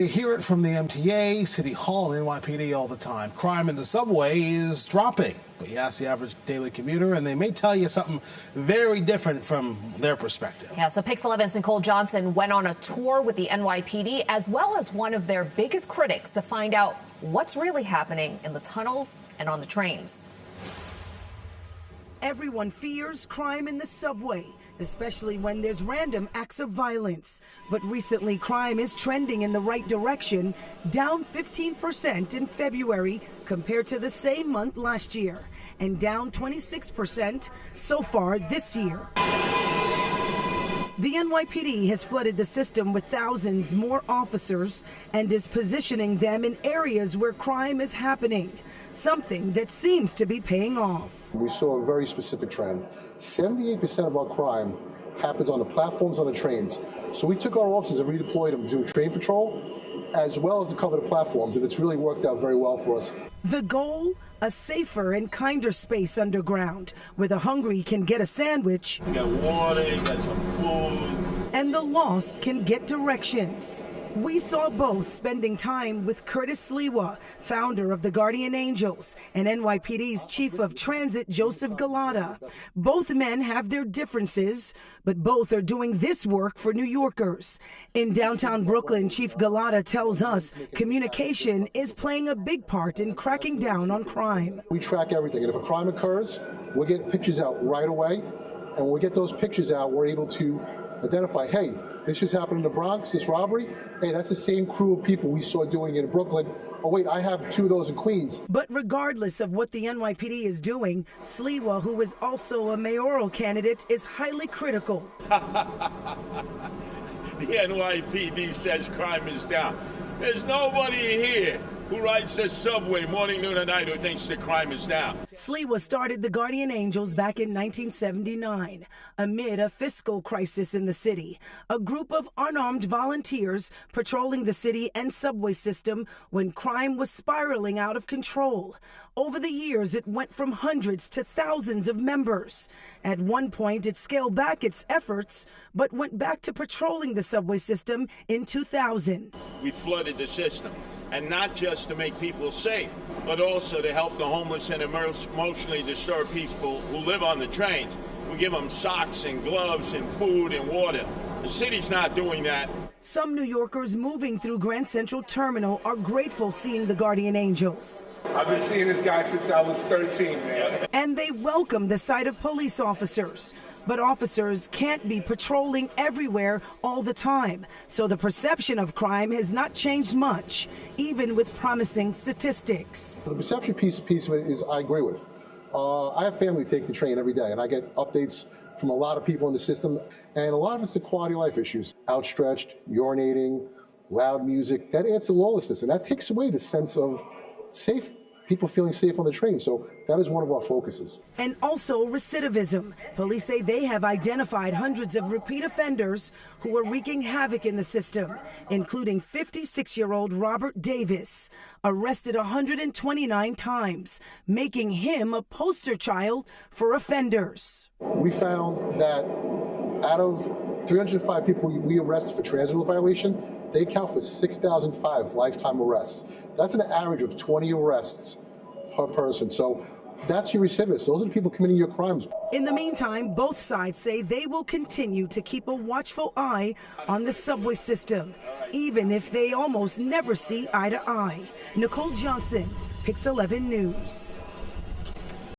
You hear it from the MTA, City Hall, and NYPD all the time. Crime in the subway is dropping. But you ask the average daily commuter, and they may tell you something very different from their perspective. Yeah, so Pix 11's Nicole Johnson went on a tour with the NYPD, as well as one of their biggest critics, to find out what's really happening in the tunnels and on the trains. Everyone fears crime in the subway, especially when there's random acts of violence. But recently, crime is trending in the right direction, down 15% in February compared to the same month last year, and down 26% so far this year. The NYPD has flooded the system with thousands more officers and is positioning them in areas where crime is happening, something that seems to be paying off. We saw a very specific trend. 78% of our crime happens on the platforms on the trains. So we took our officers and redeployed them to do train patrol, as well as to cover the platforms, and it's really worked out very well for us. The goal? A safer and kinder space underground, where the hungry can get a sandwich. You got water, you got some food. And the lost can get directions. We saw both spending time with Curtis Sliwa, founder of the Guardian Angels, and NYPD's Chief of Transit, Joseph Galata. Both men have their differences, but both are doing this work for New Yorkers. In downtown Brooklyn, Chief Galata tells us communication is playing a big part in cracking down on crime. We track everything, and if a crime occurs, we'll get pictures out right away. And when we get those pictures out, we're able to identify, hey, this just happened in the Bronx, this robbery. Hey, that's the same crew of people we saw doing it in Brooklyn. Oh, wait, I have 2 of those in Queens. But regardless of what the NYPD is doing, Sliwa, who is also a mayoral candidate, is highly critical. The NYPD says crime is down. There's nobody here who rides the subway morning, noon, and night who thinks the crime is down. Sliwa started the Guardian Angels back in 1979 amid a fiscal crisis in the city. A group of unarmed volunteers patrolling the city and subway system when crime was spiraling out of control. Over the years, it went from hundreds to thousands of members. At one point, it scaled back its efforts, but went back to patrolling the subway system in 2000. We flooded the system. And not just to make people safe, but also to help the homeless and emotionally disturbed people who live on the trains. We give them socks and gloves and food and water. The city's not doing that. Some New Yorkers moving through Grand Central Terminal are grateful seeing the Guardian Angels. I've been seeing this guy since I was 13, man. And they welcome the sight of police officers. But officers can't be patrolling everywhere all the time. So the perception of crime has not changed much, even with promising statistics. The perception piece of it is I agree with. I have family take the train every day, and I get updates from a lot of people in the system, and a lot of it's the quality of life issues. Outstretched, urinating, loud music, that adds to lawlessness, and that takes away the sense of safe. People feeling safe on the train. So that is one of our focuses. And also recidivism. Police say they have identified hundreds of repeat offenders who are wreaking havoc in the system, including 56-year-old Robert Davis, arrested 129 times, making him a poster child for offenders. We found that out of 305 people we arrested for transit rule violation, they account for 6,005 lifetime arrests. That's an average of 20 arrests per person. So that's your recidivists. Those are the people committing your crimes. In the meantime, both sides say they will continue to keep a watchful eye on the subway system, even if they almost never see eye to eye. Nicole Johnson, Pix 11 News.